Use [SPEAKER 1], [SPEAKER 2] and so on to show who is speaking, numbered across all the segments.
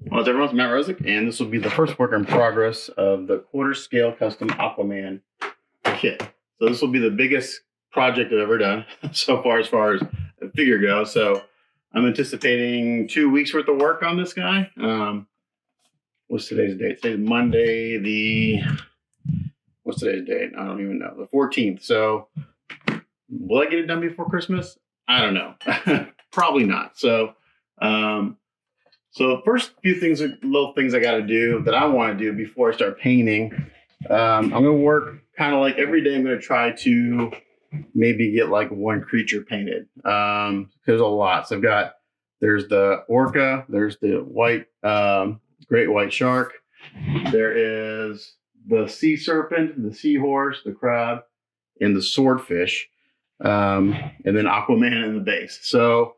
[SPEAKER 1] Well, everyone's Matt Rosick, and this will be the first work in progress of the quarter scale custom Aqua Man kit. So this will be the biggest project I've ever done so far as a figure goes. So I'm anticipating 2 weeks worth of work on this guy. What's today's date? Today's Monday. What's today's date? I don't even know. The 14th. So will I get it done before Christmas? I don't know. Probably not. So the first few things, little things I got to do that I want to do before I start painting. I'm going to work kind of like every day. I'm going to try to maybe get like one creature painted. There's a lot. So there's the orca, there's the great white shark. There is the sea serpent, the seahorse, the crab, and the swordfish. And then Aquaman in the base. So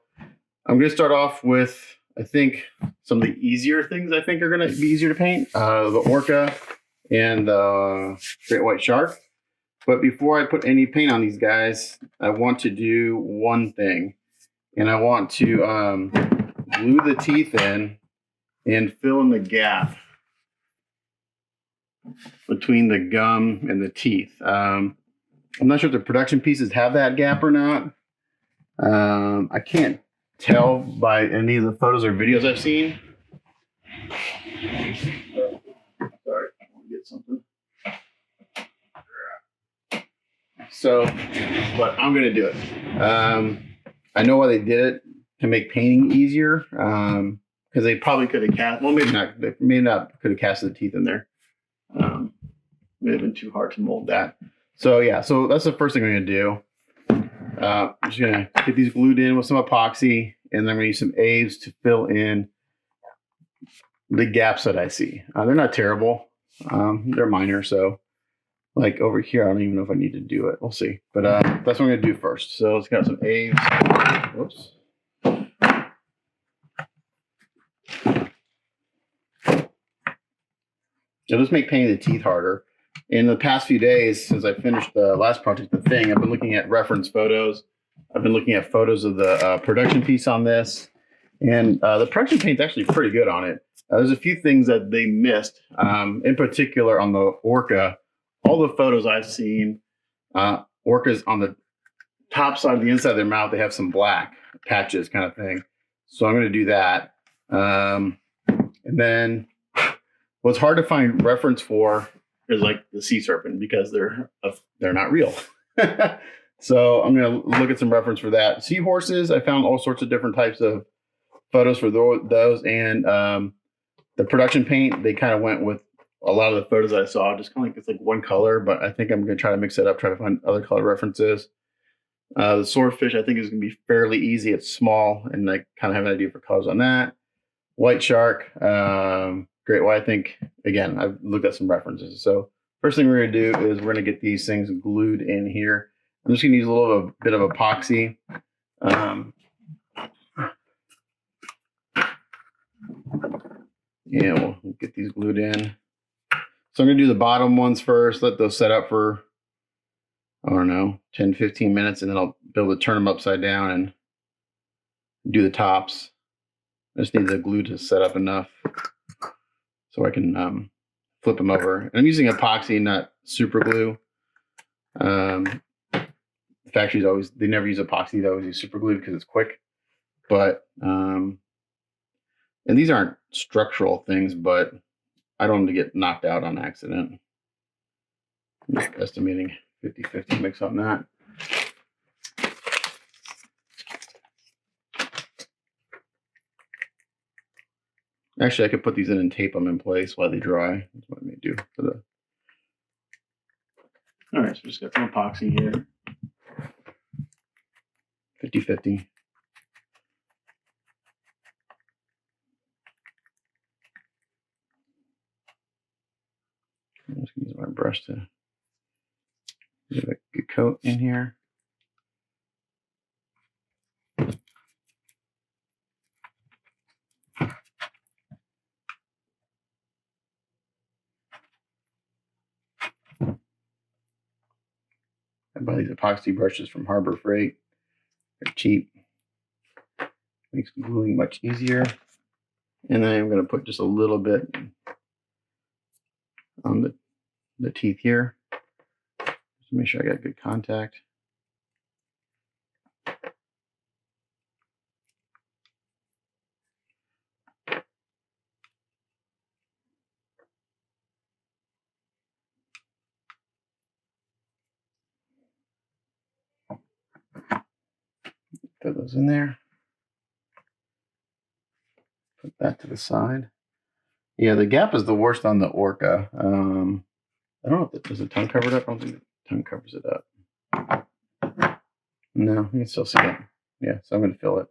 [SPEAKER 1] I'm going to start off with, I think, some of the easier things I think are going to be easier to paint. The orca and the great white shark. But before I put any paint on these guys, I want to do one thing. And I want to glue the teeth in and fill in the gap between the gum and the teeth. I'm not sure if the production pieces have that gap or not. I can't tell by any of the photos or videos I've seen. Sorry, I want to get something. So, but I'm going to do it. I know why they did it, to make painting easier. Because they probably could have cast, well, maybe not. They may not could have casted the teeth in there. May have been too hard to mold that. So yeah, so that's the first thing I'm going to do. I'm just going to get these glued in with some epoxy, and then I'm going to use some Aves to fill in the gaps that I see. They're not terrible. They're minor, so like over here, I don't even know if I need to do it. We'll see. But that's what I'm going to do first. So let's get some Aves. Whoops. It'll just make painting the teeth harder. In the past few days, since I finished the last project, The Thing, I've been looking at reference photos. I've been looking at photos of the production piece on this. And the production paint's actually pretty good on it. There's a few things that they missed. In particular, on the orca, all the photos I've seen, orcas on the top side of the inside of their mouth, they have some black patches kind of thing. So I'm going to do that. And then what's hard to find reference for is like the sea serpent, because they're not real. So I'm going to look at some reference for that. Seahorses, I found all sorts of different types of photos for those. And the production paint, they kind of went with a lot of the photos I saw, just kind of like it's like one color, but I think I'm going to try to mix it up, try to find other color references. The swordfish, I think, is going to be fairly easy. It's small, and I kind of have an idea for colors on that. White shark, great white. I think, again, I've looked at some references. So first thing we're going to do is we're going to get these things glued in here. I'm just going to use a little bit of epoxy. Yeah, we'll get these glued in. So I'm going to do the bottom ones first, let those set up for, I don't know, 10, 15 minutes, and then I'll be able to turn them upside down and do the tops. I just need the glue to set up enough so I can flip them over. And I'm using epoxy, not super glue. The factories they never use epoxy, they always use super glue because it's quick. But, and these aren't structural things, but I don't want to get knocked out on accident. I'm just estimating 50-50 mix on that. Actually, I could put these in and tape them in place while they dry. That's what I may do for the. All right, so just got some epoxy here. 50-50. I'm just gonna use my brush to get a good coat in here. I buy these epoxy brushes from Harbor Freight. They're cheap. Makes gluing much easier. And then I'm going to put just a little bit on the teeth here. Just make sure I got good contact. Put those in there. Put that to the side. Yeah, the gap is the worst on the Orca. I don't know if is the tongue covered up. I don't think the tongue covers it up. No, you can still see it. Yeah, so I'm going to fill it.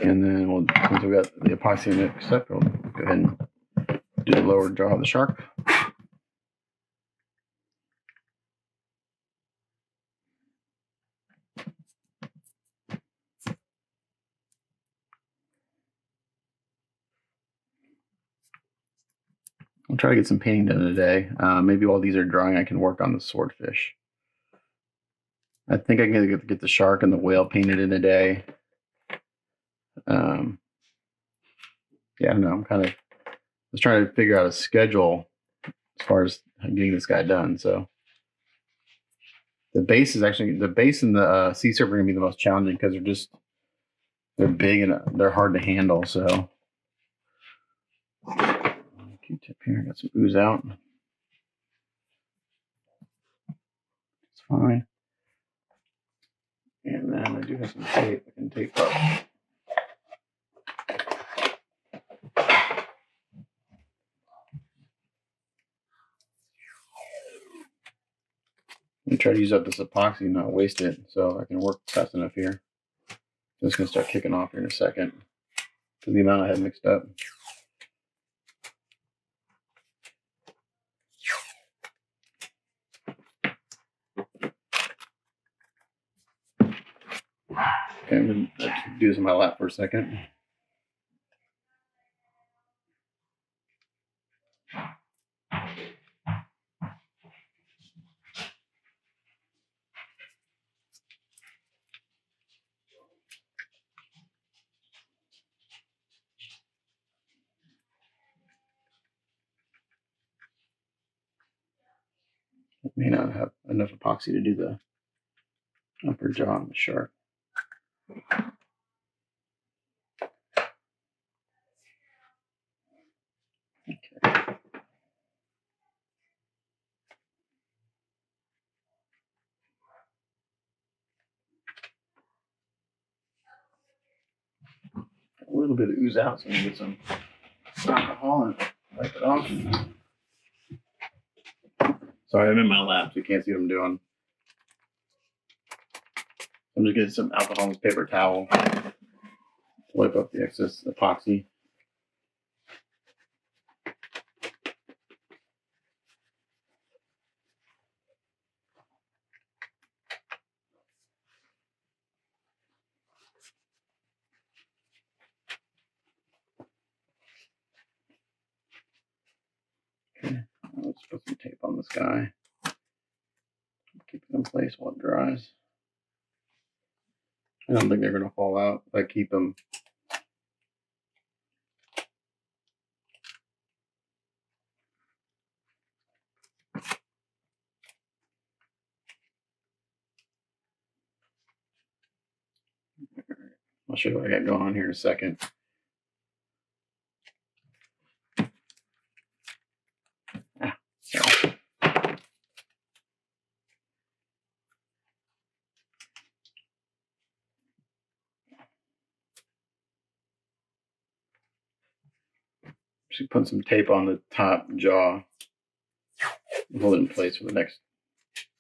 [SPEAKER 1] And then once we got the epoxy mixed up, we'll go ahead and do the lower jaw of the shark. I'll try to get some painting done today. Maybe while these are drying, I can work on the swordfish. I think I can get the shark and the whale painted in a day. Yeah, I don't know. I'm kind of just trying to figure out a schedule as far as getting this guy done. So the base and the sea serpent are gonna be the most challenging because they're big and they're hard to handle. So Q-tip here, got some ooze out. It's fine. And then I do have some tape. I can tape up. I'm gonna try to use up this epoxy and not waste it, so I can work fast enough here. I'm just gonna start kicking off here in a second because the amount I had mixed up. Okay, I'm gonna do this in my lap for a second. I may not have enough epoxy to do the upper jaw on the shark. Okay. A little bit of ooze out, so I'm gonna get some alcohol and wipe it off. Sorry, I'm in my lap, so you can't see what I'm doing. I'm just getting some alcohol and paper towel. Wipe up the excess epoxy. Okay, let's put some tape on this guy. Keep it in place while it dries. I don't think they're going to fall out if I keep them. I'll show you what I got going on here in a second. Sorry. Just put some tape on the top jaw. Hold it in place for the next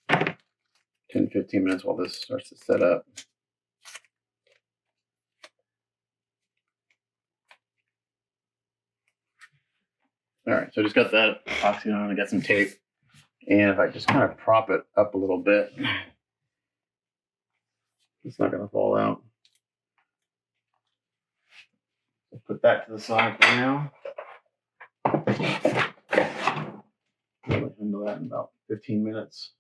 [SPEAKER 1] 10-15 minutes while this starts to set up. All right, so I just got that epoxy on. I got some tape. And if I just kind of prop it up a little bit, it's not going to fall out. I'll put that to the side for now. I'll handle that in about 15 minutes.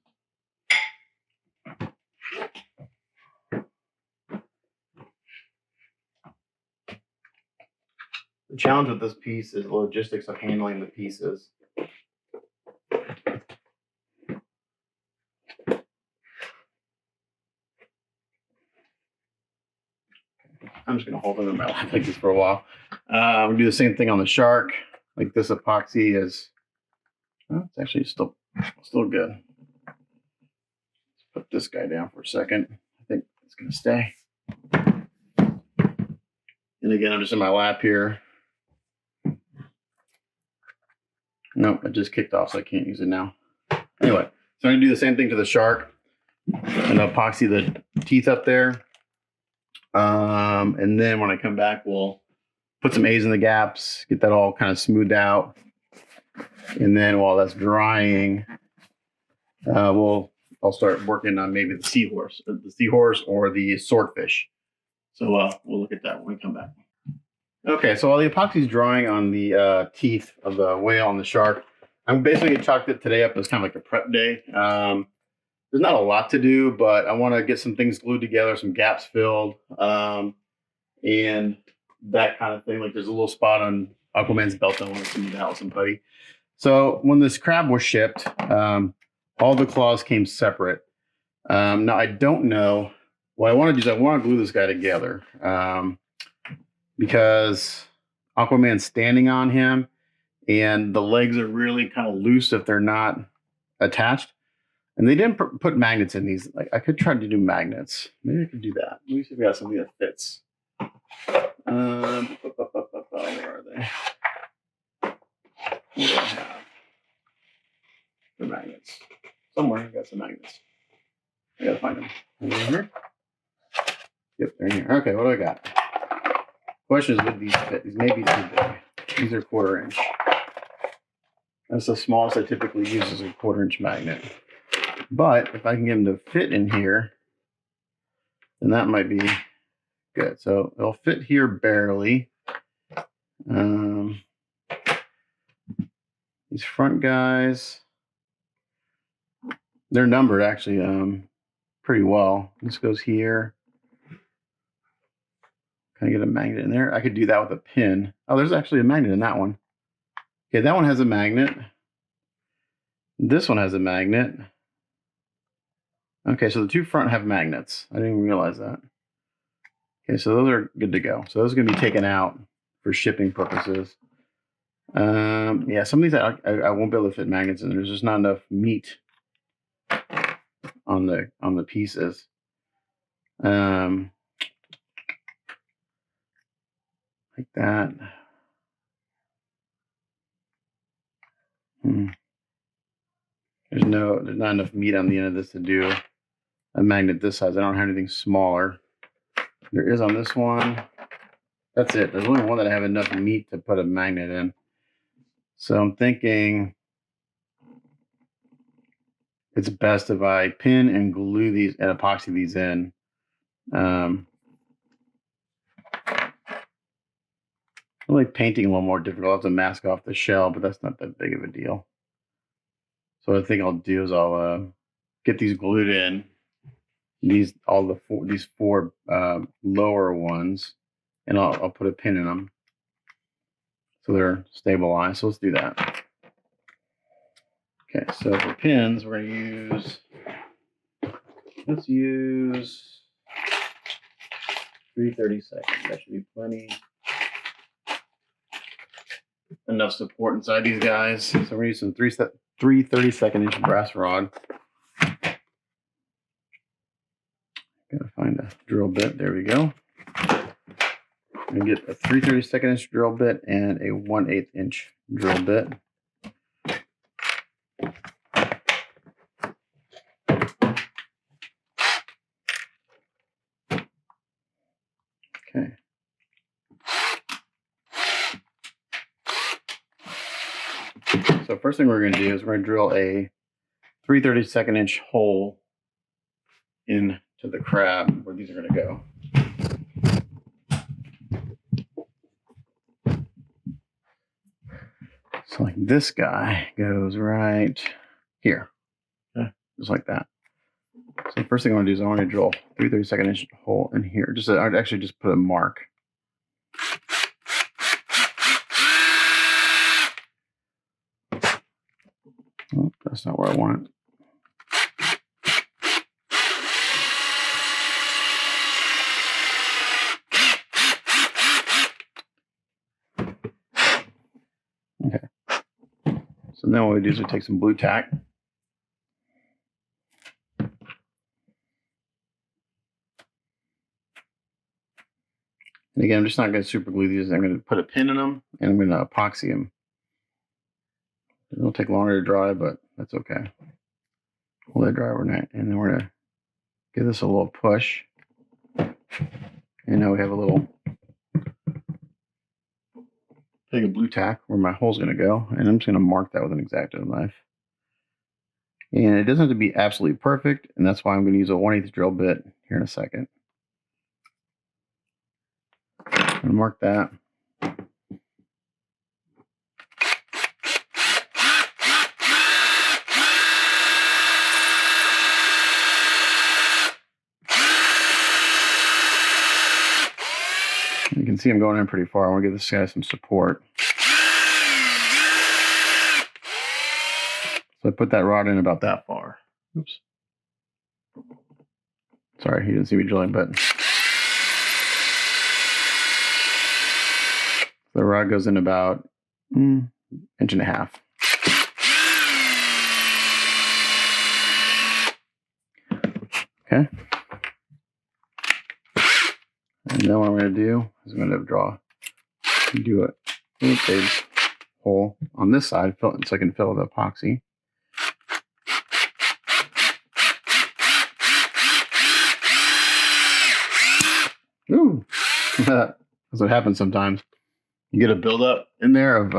[SPEAKER 1] The challenge with this piece is the logistics of handling the pieces. I'm just going to hold it in my lap like this for a while. We'll do the same thing on the shark. Like this epoxy is, well, it's actually still good. Let's put this guy down for a second. I think it's going to stay. And again, I'm just in my lap here. Nope, it just kicked off, so I can't use it now. Anyway, so I'm going to do the same thing to the shark and epoxy the teeth up there. And then when I come back, we'll put some A's in the gaps, get that all kind of smoothed out. And then while that's drying, I'll start working on maybe the seahorse or the swordfish. So we'll look at that when we come back. Okay, so while the epoxy's drying on the teeth of the whale and the shark, I'm basically chalked it today up as kind of like a prep day. There's not a lot to do, but I want to get some things glued together, some gaps filled, and that kind of thing. Like there's a little spot on Aqua Man's belt I want to smooth out with some putty. So when this crab was shipped, all the claws came separate. Now I don't know. What I want to do is I want to glue this guy together because Aqua Man's standing on him, and the legs are really kind of loose if they're not attached. And they didn't put magnets in these. Like I could try to do magnets. Maybe I could do that. Let me see if we got something that fits. Where are they? What do I have? The magnets. Somewhere I got some magnets. I gotta find them. Are they in here? Yep, they're in here. Okay, what do I got? Question is, would these fit? These may be too big. These are 1/4 inch. That's the smallest I typically use is a 1/4 inch magnet. But if I can get them to fit in here, then that might be good. So they'll fit here barely. These front guys, they're numbered actually pretty well. This goes here. Can I get a magnet in there? I could do that with a pin. Oh, there's actually a magnet in that one. Okay, that one has a magnet. This one has a magnet. Okay, so the two front have magnets. I didn't even realize that. Okay, so those are good to go. So those are going to be taken out for shipping purposes. Yeah, some of these I won't be able to fit magnets in. There's just not enough meat on the pieces. Like that. There's not enough meat on the end of this to do a magnet this size. I don't have anything smaller. There is on this one. That's it. There's only one that I have enough meat to put a magnet in. So I'm thinking it's best if I pin and glue these and epoxy these in. Really painting a little more difficult. I'll have to mask off the shell, but that's not that big of a deal. So what I think I'll do is I'll get these glued in. These four lower ones, and I'll put a pin in them so they're stabilized. So let's do that. Okay, so for pins, we're going to let's use 3/32. That should be plenty. Enough support inside these guys. So we're going to use some 3/32 brass rod. Gotta find a drill bit. There we go. I'm gonna get a 3/32 drill bit and a 1/8 inch drill bit. Okay. So first thing we're gonna do is we're gonna drill a 3/32 hole into the crab where these are gonna go. So like this guy goes right here, okay, just like that. So the first thing I want to do is I want to drill 3/32 hole in here. I'd actually just put a mark. That's not where I want it. Okay. So then what we do is we take some blue tack. And again, I'm just not going to super glue these. I'm going to put a pin in them and I'm going to epoxy them. It'll take longer to dry, but that's okay. We'll let it dry overnight. And then we're going to give this a little push. And now we have a little take a blue tack where my hole's going to go. And I'm just going to mark that with an X-Acto knife. And it doesn't have to be absolutely perfect. And that's why I'm going to use a 1/8 drill bit here in a second. I'm going to mark that. You can see I'm going in pretty far. I want to give this guy some support. So I put that rod in about that far. Oops. Sorry, you didn't see me drilling, but the rod goes in about 1.5 inches. Okay. And then what I'm going to do is I'm going to do a big hole on this side so I can fill the epoxy. Ooh, that's what happens sometimes. You get a buildup in there of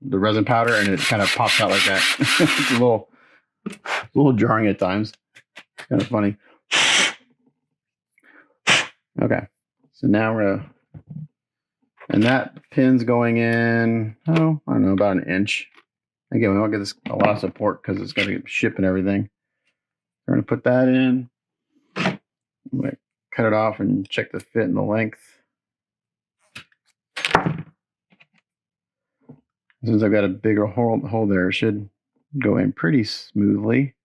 [SPEAKER 1] the resin powder, and it kind of pops out like that. It's a little jarring at times. It's kind of funny. Okay, so now we're gonna, and that pin's going in. Oh, I don't know, about 1 inch. Again, we want to get this a lot of support because it's going to ship and everything. We're going to put that in. I'm going to cut it off and check the fit and the length. Since I've got a bigger hole there, it should go in pretty smoothly.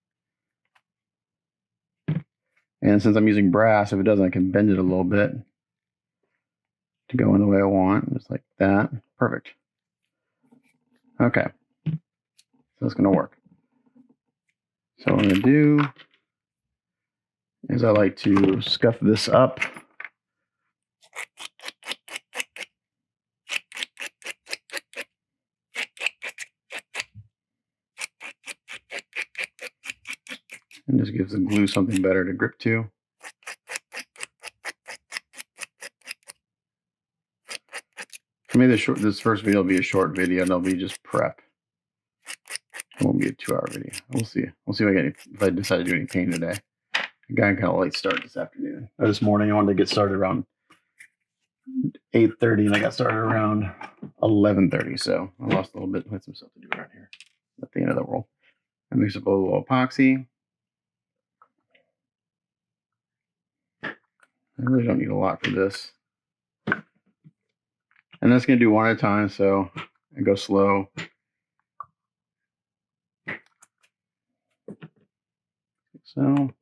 [SPEAKER 1] And since I'm using brass, if it doesn't, I can bend it a little bit to go in the way I want, just like that. Perfect. Okay. So it's going to work. So what I'm going to do is I like to scuff this up. And just gives the glue something better to grip to. For me, this first video will be a short video, and it'll be just prep. It won't be a 2-hour video. We'll see. We'll see if I decide to do any painting today. I got kind of late start this afternoon. This morning, I wanted to get started around 8:30, and I got started around 11:30. So I lost a little bit. I had some stuff to do around here. At the end of the world. I mix up a little epoxy. I really don't need a lot for this. And that's going to do one at a time, so I go slow. So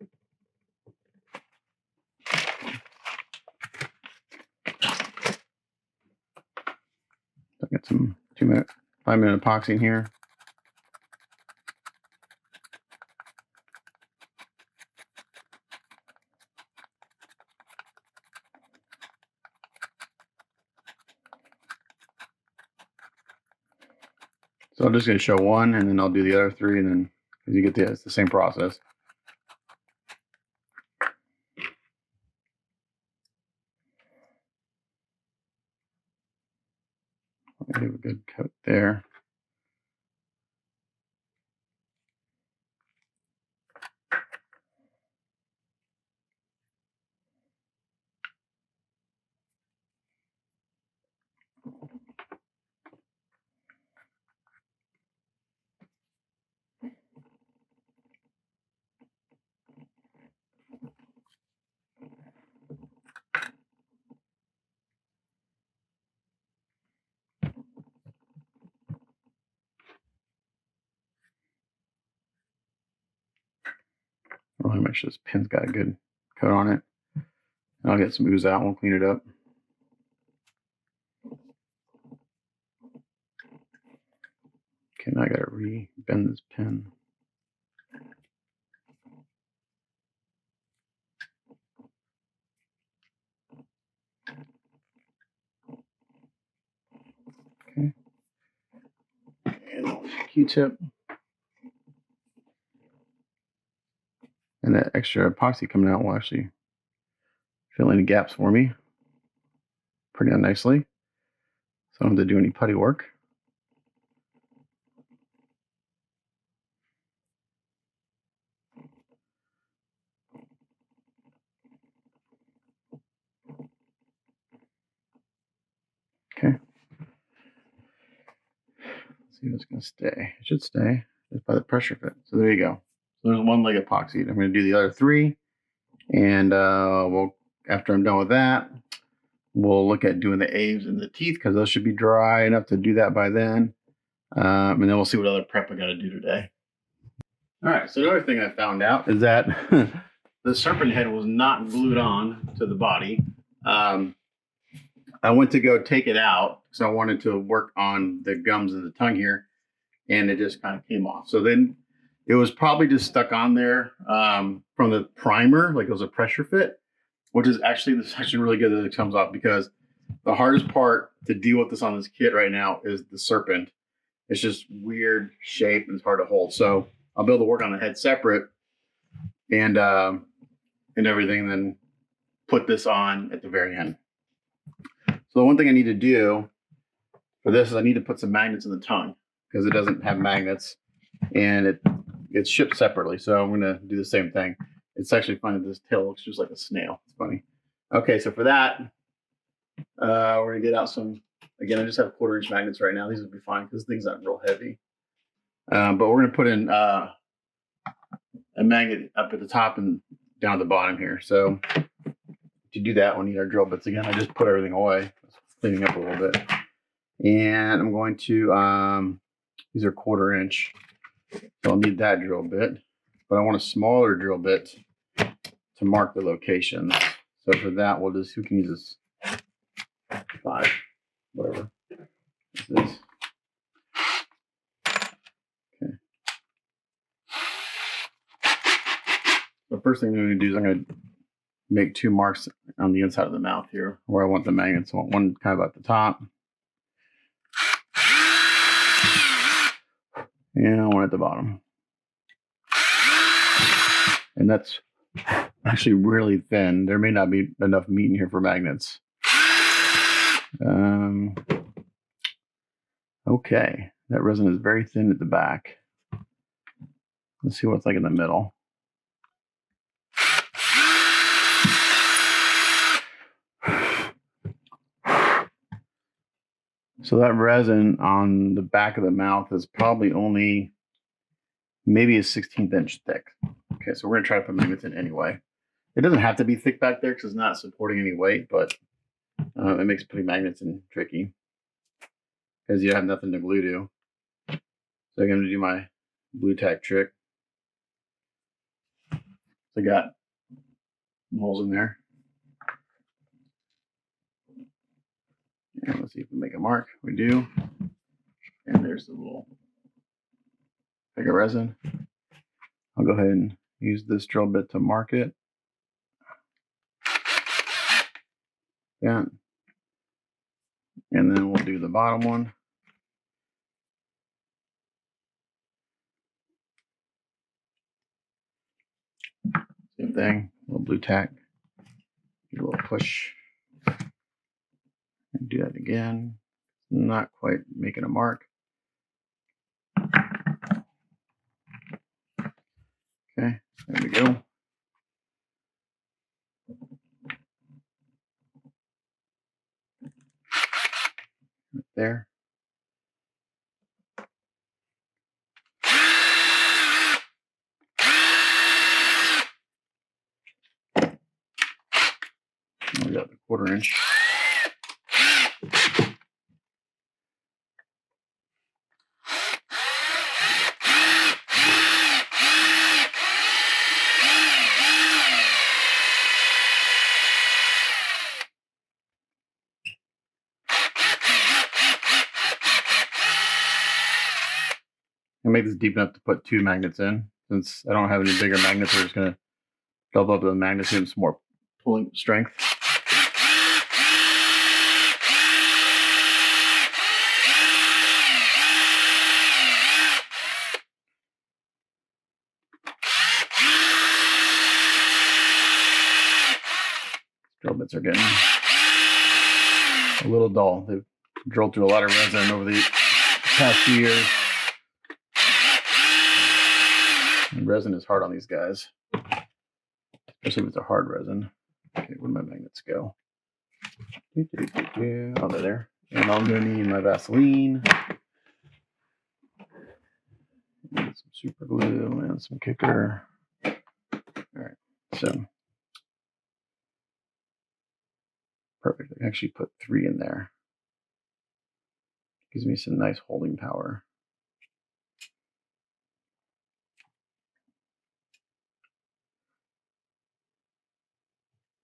[SPEAKER 1] I got some 5-minute epoxy in here. So I'm just going to show one, and then I'll do the other 3, and then you get it's the same process. I'll give a good coat there. make sure this pin's got a good coat on it. And I'll get some ooze out and we'll clean it up. Okay, now I gotta re-bend this pin. Okay. And Q-tip. And that extra epoxy coming out will actually fill in the gaps for me pretty nicely. So I don't have to do any putty work. Okay. Let's see if it's going to stay. It should stay just by the pressure fit. So there you go. So there's one leg epoxy. I'm going to do the other 3. And we'll, after I'm done with that, we'll look at doing the A's and the teeth because those should be dry enough to do that by then. And then we'll see what other prep I got to do today. All right. So another thing I found out is that the Serpent head was not glued on to the body. I went to go take it out because I wanted to work on the gums and the tongue here, and it just kind of came off. So then it was probably just stuck on there from the primer, like it was a pressure fit, which is actually, this is actually really good that it comes off because the hardest part to deal with this on this kit right now is the Serpent. It's just weird shape and it's hard to hold. So I'll be able to work on the head separate and everything, and then put this on at the very end. So the one thing I need to do for this is I need to put some magnets in the tongue because it doesn't have magnets and it's shipped separately. So I'm going to do the same thing. It's actually funny that this tail looks just like a snail. It's funny. Okay, so for that, we're going to get out some, again, I just have 1/4-inch magnets right now. These would be fine because this thing's not real heavy. But we're going to put in a magnet up at the top and down at the bottom here. So to do that, we'll need our drill bits again. I just put everything away, cleaning up a little bit. And I'm going to, these are 1/4-inch. So I'll need that drill bit, but I want a smaller drill bit to mark the locations. So for that, we'll just, who can use this? 5, whatever. This is. Okay. The first thing I'm going to do is I'm going to make 2 marks on the inside of the mouth here where I want the magnets. I want one kind of at the top and one at the bottom. And that's actually really thin. There may not be enough meat in here for magnets. Okay, that resin is very thin at the back. Let's see what it's like in the middle. So that resin on the back of the mouth is probably only maybe a 1/16 inch thick. Okay, so we're gonna try to put magnets in anyway. It doesn't have to be thick back there because it's not supporting any weight, but it makes putting magnets in tricky because you have nothing to glue to. So I'm gonna do my glue tack trick. So I got holes in there. And let's see if we make a mark. We do. And there's the little bag of resin. I'll go ahead and use this drill bit to mark it. Yeah. And then we'll do the bottom one. Same thing, a little blue tack. Give a little push. And do that again. Not quite making a mark. Okay, there we go. Right there. We got the 1/4-inch. I make this deep enough to put 2 magnets in. Since I don't have any bigger magnets, we're just going to double up the magnets and some more pulling strength. Drill bits are getting a little dull. They've drilled through a lot of resin over the past few years. And resin is hard on these guys, especially if it's a hard resin. Okay, where do my magnets go? Oh, they're there. And I'm going to need my Vaseline, and some super glue, and some kicker. All right, so perfect. I can actually put 3 in there. Gives me some nice holding power.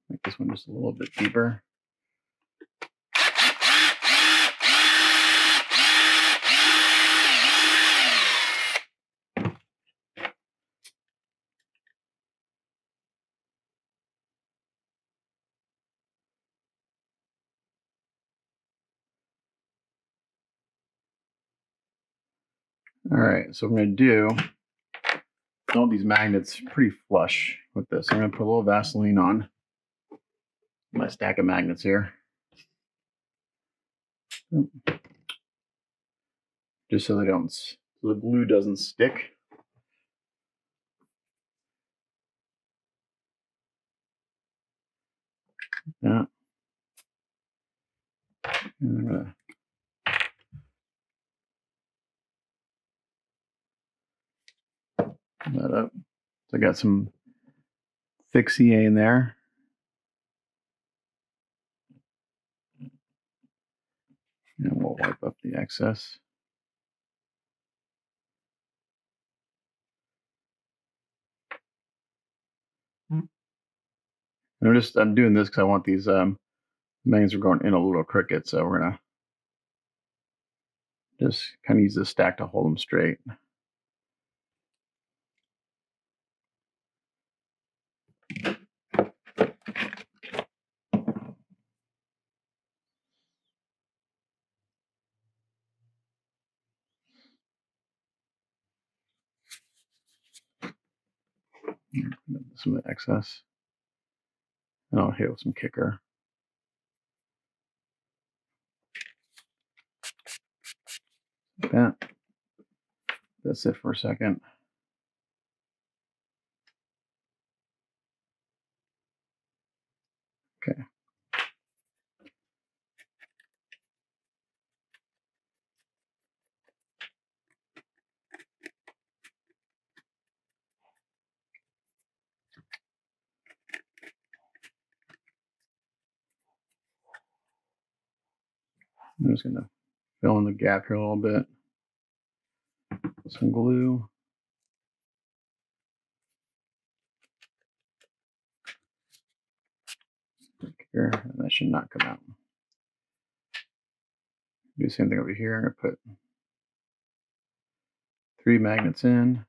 [SPEAKER 1] Make this one just a little bit deeper. All right, so what I'm going to do, all these magnets pretty flush with this. I'm going to put a little Vaseline on my stack of magnets here. Just so the glue doesn't stick. Yeah. And I'm going to that up. So I got some thick CA in there. And we'll wipe up the excess. And I'm doing this because I want these magnets are going in a little crooked, so we're gonna just kind of use this stack to hold them straight. Some of the excess. And I'll hit with some kicker. Like that. That's it for a second. Okay. I'm just gonna fill in the gap here a little bit. Some glue. Here, and that should not come out. Do the same thing over here. I'm gonna put 3 magnets in.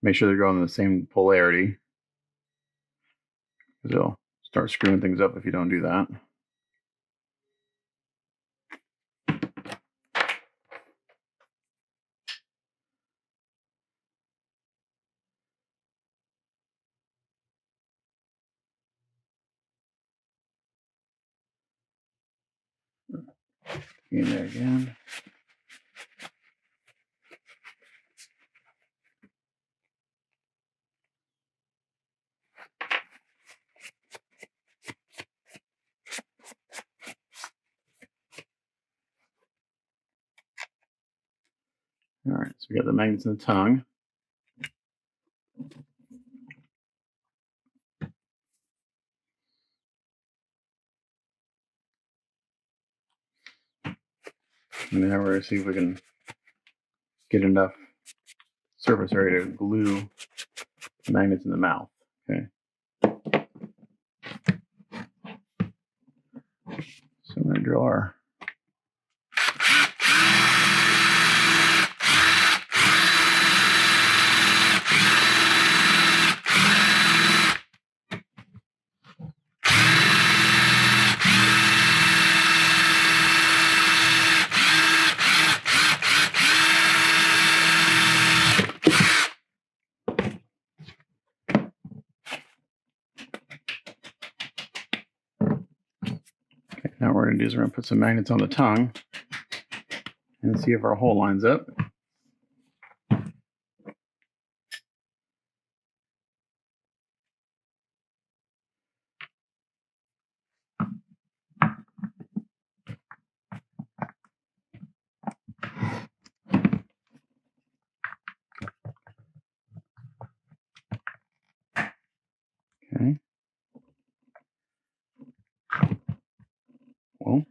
[SPEAKER 1] Make sure they're going in the same polarity, because they'll start screwing things up if you don't do that. In there again. All right, so we got the magnets in the tongue. And now we're going to see if we can get enough surface area to glue the magnets in the mouth. Okay. driller. Now what we're going to do is we're going to put some magnets on the tongue and see if our hole lines up. Okay. Well,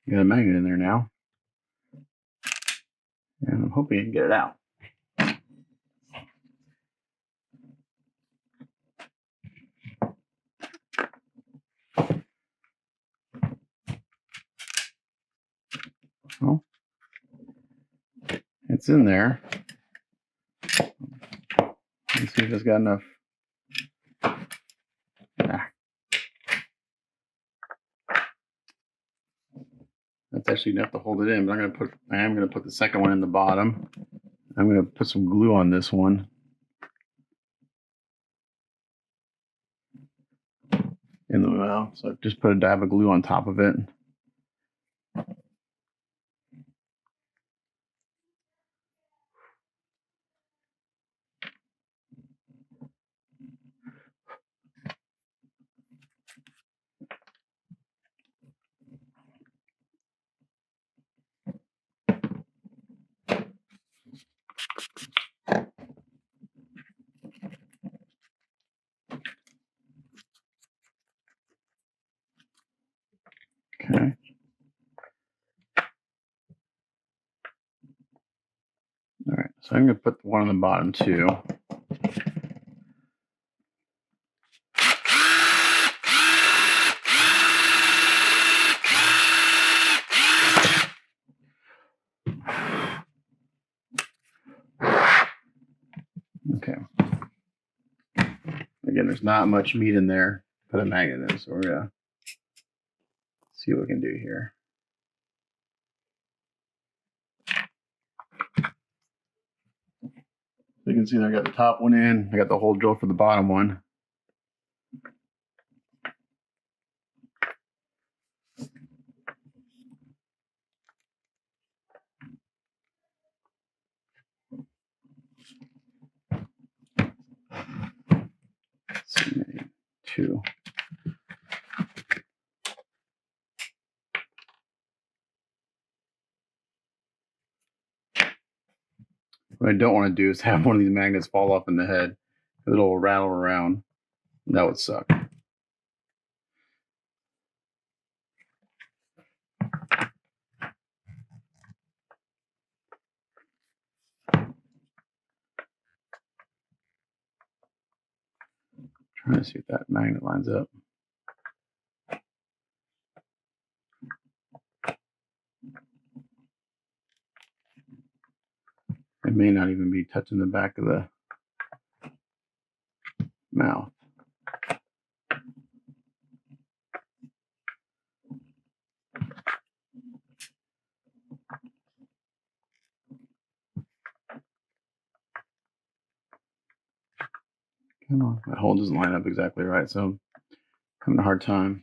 [SPEAKER 1] got a magnet in there now. And I'm hoping I can get it out. Well, it's in there. Let's see if it's got enough. Ah. That's actually enough to hold it in, but I am gonna put the second one in the bottom. I'm gonna put some glue on this one. In the mouth. So I've just put a dab of glue on top of it. Okay. All right, so I'm going to put one on the bottom too. Okay. Again, there's not much meat in there. Put a magnet in, so we're going to see what we can do here. So you can see I got the top one in. I got the hole drill for the bottom one. Two. What I don't want to do is have one of these magnets fall off in the head. It'll rattle around. That would suck. Trying to see if that magnet lines up. It may not even be touching the back of the mouth. Come on, that hole doesn't line up exactly right, so I'm having a hard time.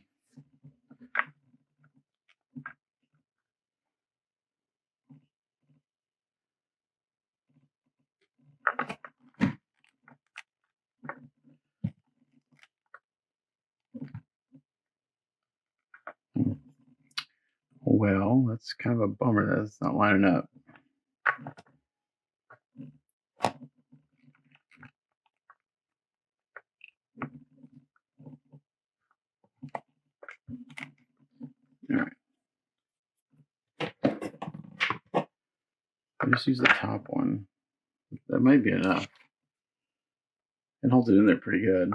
[SPEAKER 1] Well, that's kind of a bummer that it's not lining up. All right. I'll just use the top one. That might be enough. It holds it in there pretty good.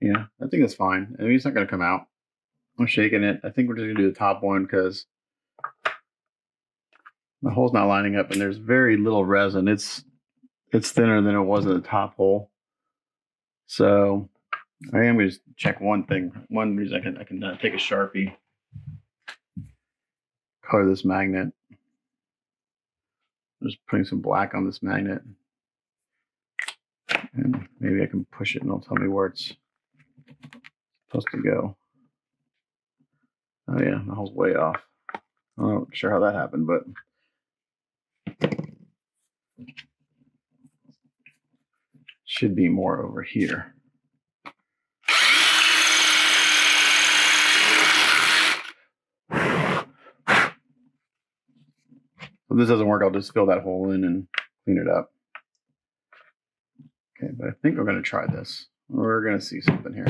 [SPEAKER 1] Yeah, I think it's fine. I mean, it's not going to come out. I'm shaking it. I think we're just gonna do the top one because the hole's not lining up and there's very little resin. It's thinner than it was in the top hole. So I am going to check one thing. One reason I can take a Sharpie, color this magnet. I'm just putting some black on this magnet. And maybe I can push it and it'll tell me where it's supposed to go. Oh yeah, the hole's way off. I'm not sure how that happened, but should be more over here. If this doesn't work, I'll just fill that hole in and clean it up. Okay, but I think we're going to try this. We're going to see something here.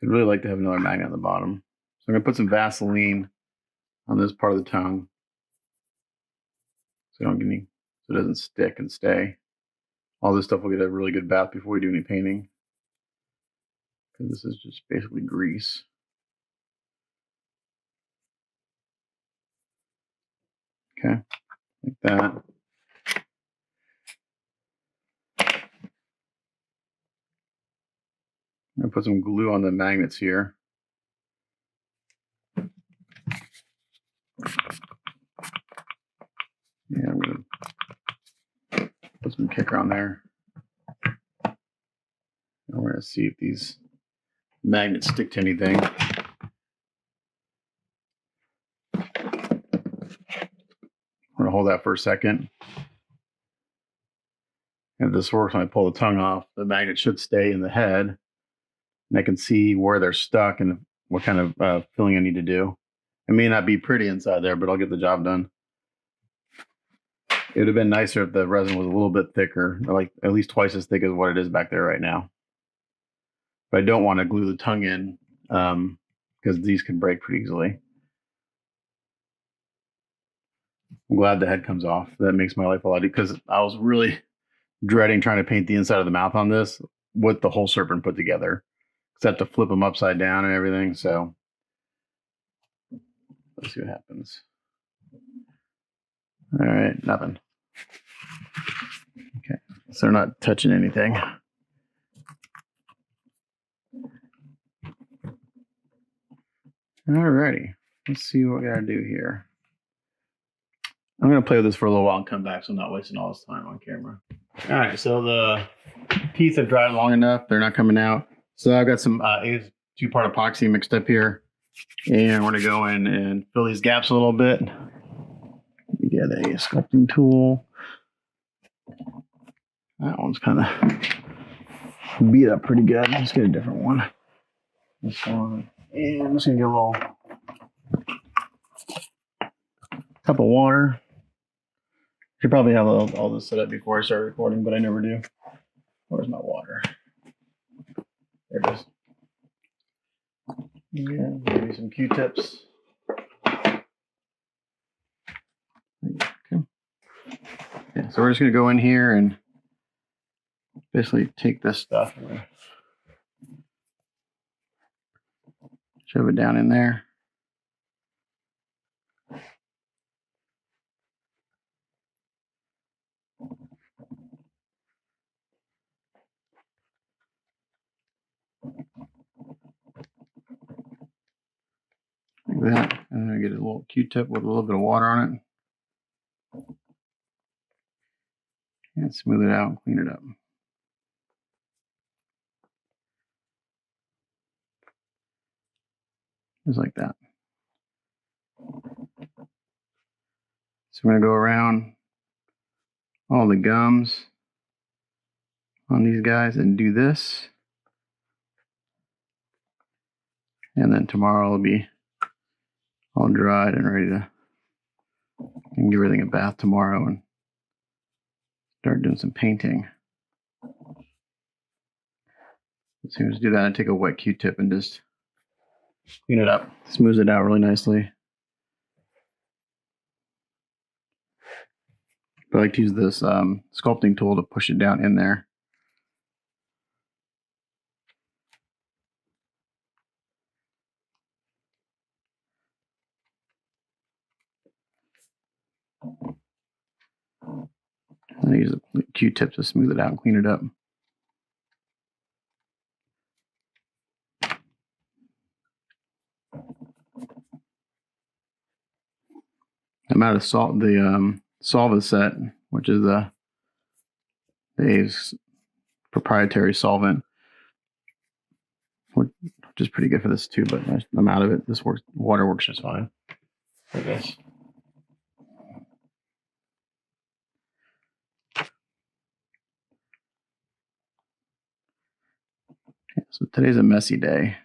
[SPEAKER 1] I'd really like to have another magnet on the bottom. So I'm going to put some Vaseline on this part of the tongue so it doesn't stick and stay. All this stuff will get a really good bath before we do any painting, because this is just basically grease. Okay, like that. I'm going to put some glue on the magnets here. Yeah, I'm going to put some kicker on there. And we're going to see if these magnets stick to anything. I'm going to hold that for a second. And if this works, when I pull the tongue off, the magnet should stay in the head. And I can see where they're stuck and what kind of filling I need to do. It may not be pretty inside there, but I'll get the job done. It would have been nicer if the resin was a little bit thicker, like at least twice as thick as what it is back there right now. But I don't want to glue the tongue in because these can break pretty easily. I'm glad the head comes off. That makes my life a lot easier, because I was really dreading trying to paint the inside of the mouth on this with the whole serpent put together. Because I have to flip them upside down and everything. So let's see what happens. All right, nothing. Okay, so they're not touching anything. Alrighty, let's see what we gotta do here. I'm gonna play with this for a little while and come back, so I'm not wasting all this time on camera. All right, so the teeth have dried long enough; they're not coming out. So I've got some two-part epoxy mixed up here, and we're gonna go in and fill these gaps a little bit. Get a sculpting tool. That one's kind of beat up pretty good. Let's get a different one. This one, and I'm just gonna get a little cup of water. Should probably have all this set up before I start recording, but I never do. Where's my water? There it is. Yeah, maybe some Q-tips. Okay. Yeah, so we're just gonna go in here and basically take this stuff and shove it down in there. Like that, and then I get a little Q-tip with a little bit of water on it. And smooth it out and clean it up. Just like that. So I'm going to go around all the gums on these guys and do this. And then tomorrow it'll be all dried and ready to give everything a bath tomorrow and start doing some painting. As soon as I do that, I take a wet Q-tip and just clean it up, smooth it out really nicely. But I like to use this sculpting tool to push it down in there. I use a Q-tip to smooth it out and clean it up. I'm out of the Solva set, which is Dave's proprietary solvent, which is pretty good for this too, but I'm out of it. This works. Water works just fine for this. So today's a messy day.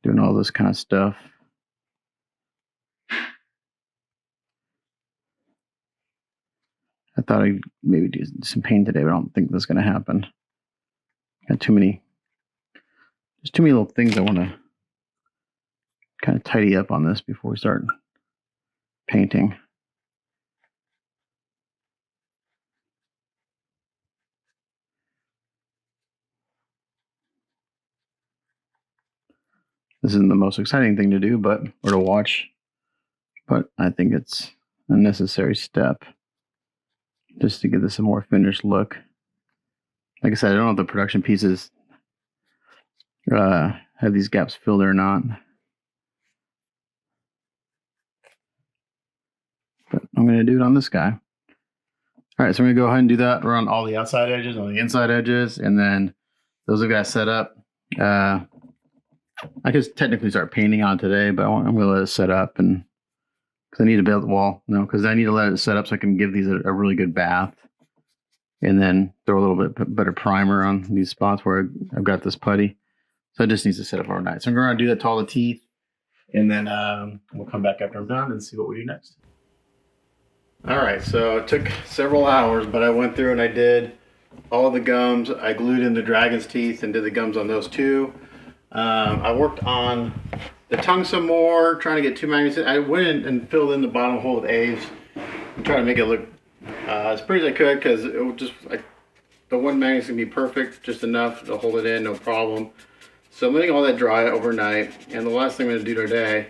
[SPEAKER 1] Doing all this kind of stuff. I thought I'd maybe do some paint today, but I don't think that's going to happen. Got too many. There's too many little things I want to kind of tidy up on this before we start painting. This isn't the most exciting thing to do, or to watch, but I think it's a necessary step just to give this a more finished look. Like I said, I don't know if the production pieces have these gaps filled or not, but I'm going to do it on this guy. All right, so I'm going to go ahead and do that around all the outside edges, on the inside edges, and then those have got set up. I could technically start painting on today, but I'm going to let it set up, and because I need to build the wall, because I need to let it set up so I can give these a really good bath, and then throw a little bit better primer on these spots where I've got this putty. So it just needs to set up overnight. So I'm going to do that to all the teeth, and then we'll come back after I'm done and see what we do next. All right, so it took several hours, but I went through and I did all the gums. I glued in the dragon's teeth and did the gums on those too. I worked on the tongue some more, trying to get 2 magnets in. I went in and filled in the bottom hole with A's and trying to make it look as pretty as I could, because it would just the one magnet's gonna be perfect, just enough to hold it in, no problem. So I'm letting all that dry overnight, and the last thing I'm gonna do today,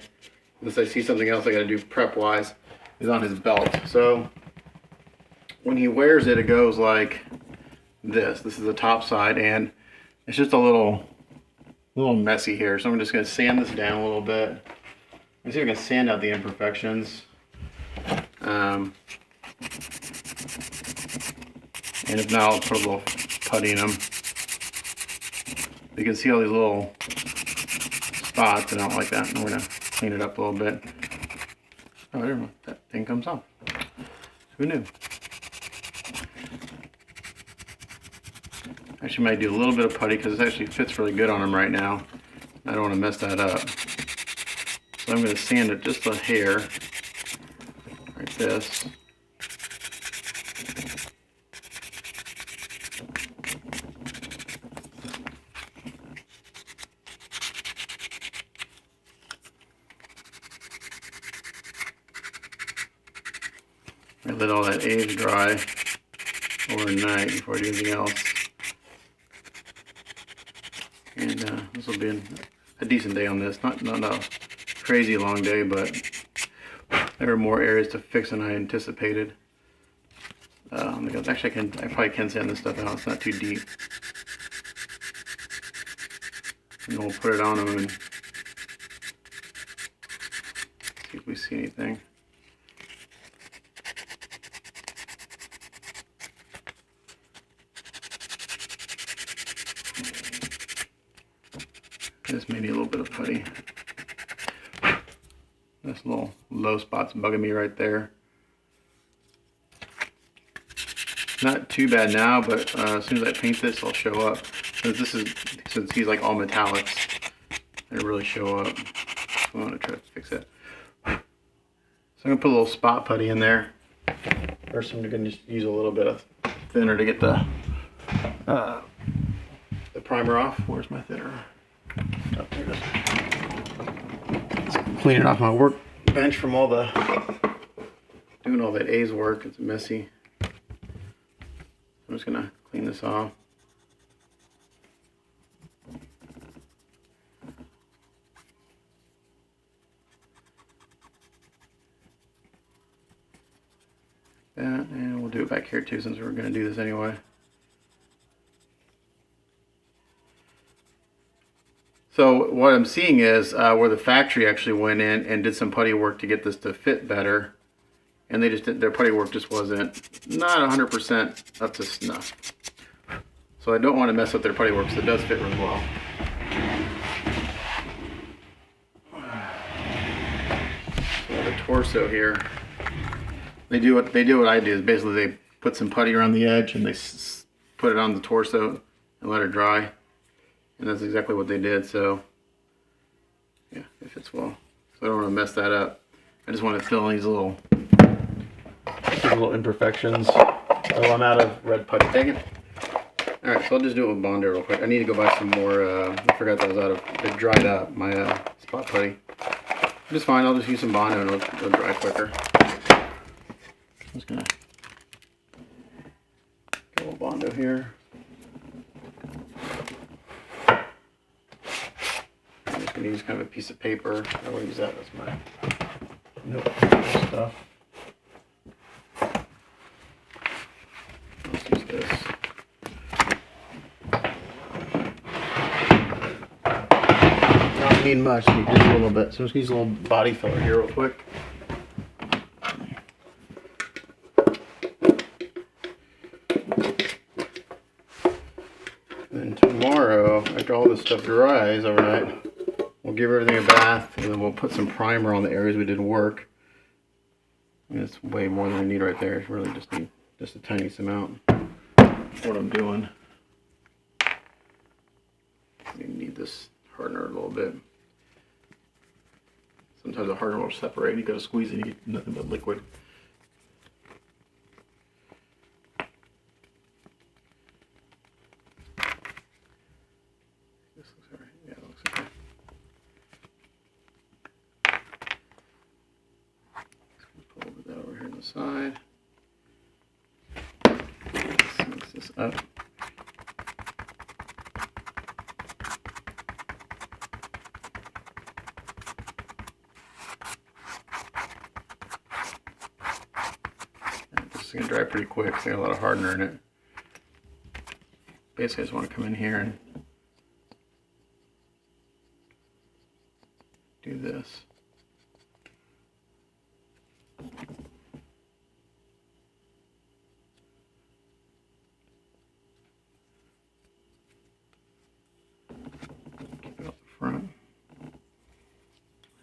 [SPEAKER 1] unless I see something else I gotta do prep wise, is on his belt. So when he wears it, it goes like this. This is the top side, and it's just a little messy here. So I'm just gonna sand this down a little bit. I see if I can sand out the imperfections. And if not, I'll put a little putty in them. You can see all these little spots. I don't like that. I'm gonna clean it up a little bit. Oh, there, that thing comes off. Who knew? Actually, might do a little bit of putty because it actually fits really good on him right now. I don't want to mess that up. So I'm going to sand it just a hair, like this. I let all that age dry overnight before I do anything else. And this will be a decent day on this. Not a crazy long day, but there were more areas to fix than I anticipated. Actually, I probably can sand this stuff out. It's not too deep. And we'll put it on them and see if we see anything. This may need a little bit of putty. This little low spot's bugging me right there. Not too bad now, but as soon as I paint this, it'll show up. Since he's like all metallics, they really show up. I'm gonna try to fix it. So I'm gonna put a little spot putty in there. First, I'm gonna just use a little bit of thinner to get the primer off. Where's my thinner? Oh, there it is. Just clean it off my workbench from doing all that A's work. It's messy. I'm just gonna clean this off. that, and we'll do it back here too since we're going to do this anyway. So what I'm seeing is where the factory actually went in and did some putty work to get this to fit better, and they just did, their putty work just wasn't not 100% up to snuff. So I don't want to mess up their putty work, so it does fit really well. So the torso here, they do what I do is basically they put some putty around the edge and they put it on the torso and let it dry. And that's exactly what they did, so yeah, it fits well. So I don't want to mess that up. I just want to fill in these little imperfections. So I'm out of red putty. Dang it. Alright, so I'll just do it with Bondo real quick. I need to go buy some more, I forgot that was out of, it dried up, my spot putty. Just fine, I'll just use some Bondo and it'll dry quicker. I'm just going to get a little Bondo here. I'm just going to use kind of a piece of paper. I will use that as my notebook stuff. Let's use this. Don't need much, need just a little bit. So let's use a little body filler here real quick. And tomorrow, after all this stuff dries overnight, we'll give everything a bath, and then we'll put some primer on the areas we did work. And it's way more than we need right there. It's really just need just a tiny amount. What I'm doing. We need this hardener a little bit. Sometimes the hardener will separate. You gotta squeeze it, you get nothing but liquid. This looks alright. Yeah, it looks okay. Pull a little bit over here on the side. Let's mix this up. It's going to dry pretty quick, so I got a lot of hardener in it. Basically, I just want to come in here and do this. Keep it up the front.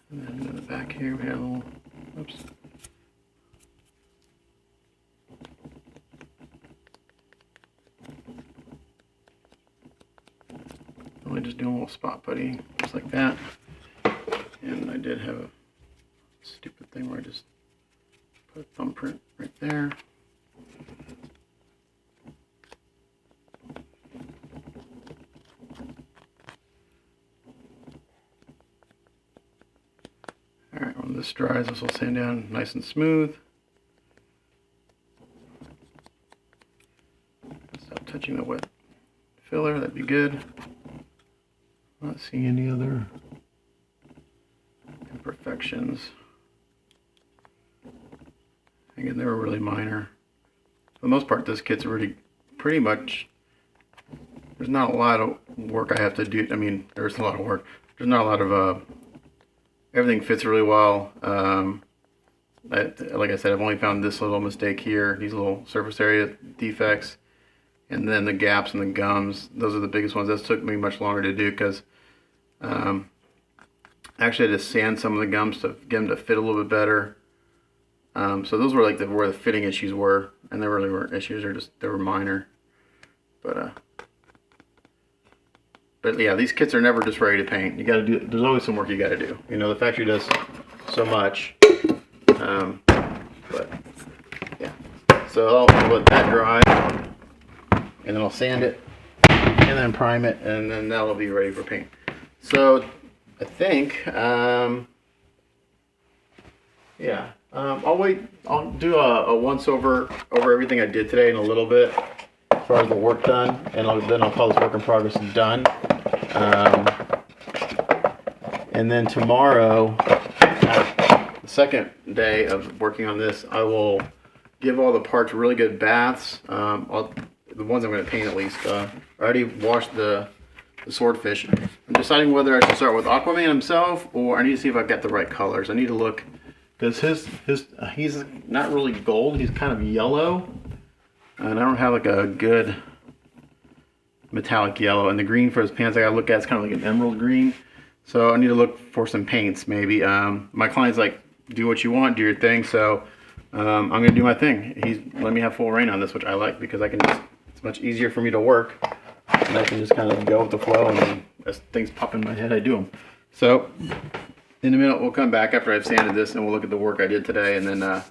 [SPEAKER 1] And then in the back here, we have a little, oops. Only just doing a little spot putty, just like that. And I did have a stupid thing where I just put a thumbprint right there. Alright, when this dries, this will sand down nice and smooth. Stop touching the wet filler, that'd be good. Not seeing any other imperfections. Again, they were really minor. For the most part, this kit's already pretty much, there's not a lot of work I have to do. I mean, there's a lot of work. There's not a lot of, everything fits really well. Like I said, I've only found this little mistake here, these little surface area defects. And then the gaps and the gums, those are the biggest ones. This took me much longer to do because actually I had to sand some of the gums to get them to fit a little bit better. So those were like where the fitting issues were, and they really weren't issues; they were minor. But yeah, these kits are never just ready to paint. You got to do. There's always some work you got to do. You know, the factory does so much. But yeah, so I'll let that dry. And then I'll sand it, and then prime it, and then that'll be ready for paint. So I think, yeah, I'll wait. I'll do a once over everything I did today in a little bit, as far as the work done, and then I'll call this work in progress done. And then tomorrow, the second day of working on this, I will give all the parts really good baths. The ones I'm going to paint at least. I already washed the swordfish. I'm deciding whether I should start with Aqua Man himself, or I need to see if I've got the right colors. I need to look, because he's not really gold. He's kind of yellow, and I don't have like a good metallic yellow. And the green for his pants I gotta look at is kind of like an emerald green. So I need to look for some paints maybe. My client's like, do what you want, do your thing. So I'm gonna do my thing. He's let me have full reign on this, which I like, because I can just, it's much easier for me to work, and I can just kind of go with the flow, and then as things pop in my head, I do them. So in a minute, we'll come back after I've sanded this, and we'll look at the work I did today, and then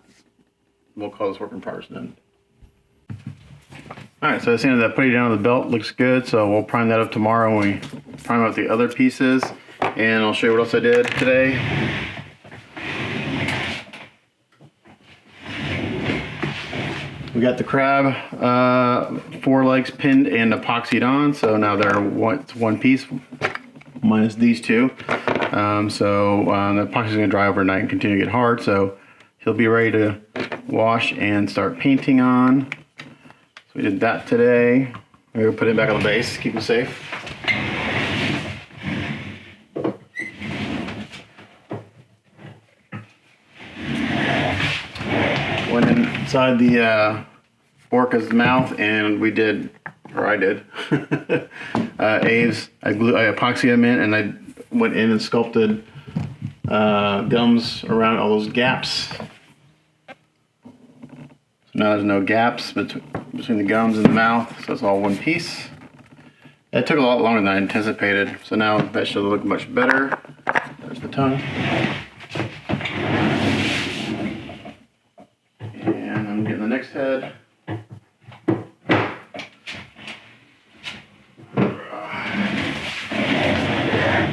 [SPEAKER 1] we'll call this work in progress then. All right, so I sanded that putty down on the belt, looks good. So we'll prime that up tomorrow when we prime out the other pieces, and I'll show you what else I did today. We got the crab 4 legs pinned and epoxied on, so now they're one piece minus these two. The epoxy is going to dry overnight and continue to get hard, so he'll be ready to wash and start painting on. So we did that today. We're going to put him back on the base, keep him safe. Went inside the orca's mouth, and we did, or I did, Aves. I epoxied them in, and I went in and sculpted gums around all those gaps. So now there's no gaps between the gums and the mouth, so it's all one piece. It took a lot longer than I anticipated, so now that should look much better. There's the tongue. And I'm getting the next head.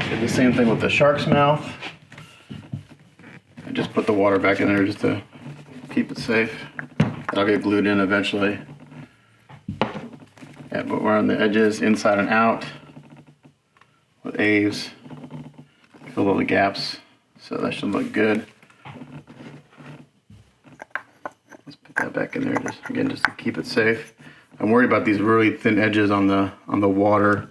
[SPEAKER 1] Did the same thing with the shark's mouth. I just put the water back in there just to keep it safe. That'll get glued in eventually. Yeah, but we're on the edges, inside and out, with Aves. Fill all the gaps, so that should look good. Let's put that back in there, just to keep it safe. I'm worried about these really thin edges on the water.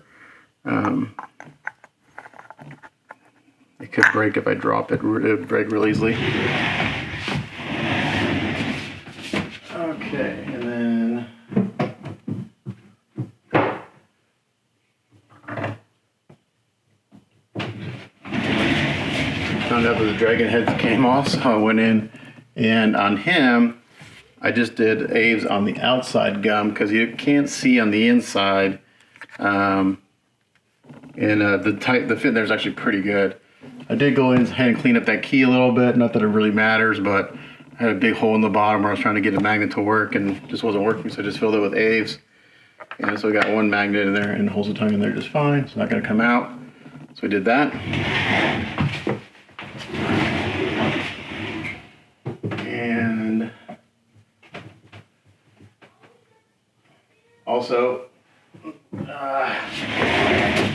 [SPEAKER 1] It could break if I drop it. It would break real easily. Okay, and then found out that the dragon heads came off, so I went in, and on him I just did Aves on the outside gum because you can't see on the inside. The fit there is actually pretty good. I did go in and clean up that key a little bit, not that it really matters, but I had a big hole in the bottom where I was trying to get a magnet to work and it just wasn't working, so I just filled it with Aves. And so we got one magnet in there and holds the tongue in there just fine. It's not going to come out. So we did that. And also,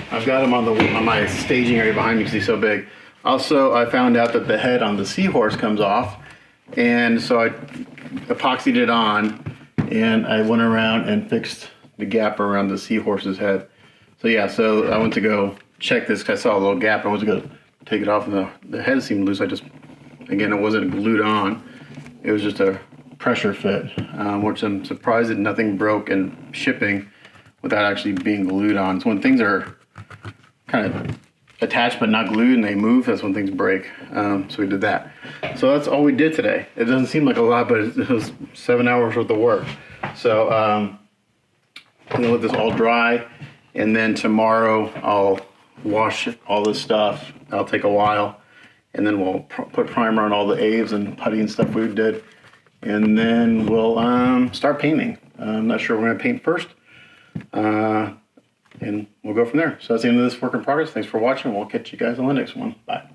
[SPEAKER 1] I've got them on my staging area behind me because he's so big. Also, I found out that the head on the seahorse comes off, and so I epoxied it on, and I went around and fixed the gap around the seahorse's head. So yeah, so I went to go check this because I saw a little gap. I went to go take it off, and the head seemed loose. Again, it wasn't glued on. It was just a pressure fit, which I'm surprised that nothing broke in shipping without actually being glued on. So when things are kind of attached but not glued and they move, that's when things break. So we did that. So that's all we did today. It doesn't seem like a lot, but it was 7 hours worth of work. So I'm gonna let this all dry, and then tomorrow I'll wash all this stuff. That'll take a while, and then we'll put primer on all the Aves and putty and stuff we did, and then we'll start painting. I'm not sure we're gonna paint first. And we'll go from there. So that's the end of this work in progress. Thanks for watching. We'll catch you guys on the next one. Bye.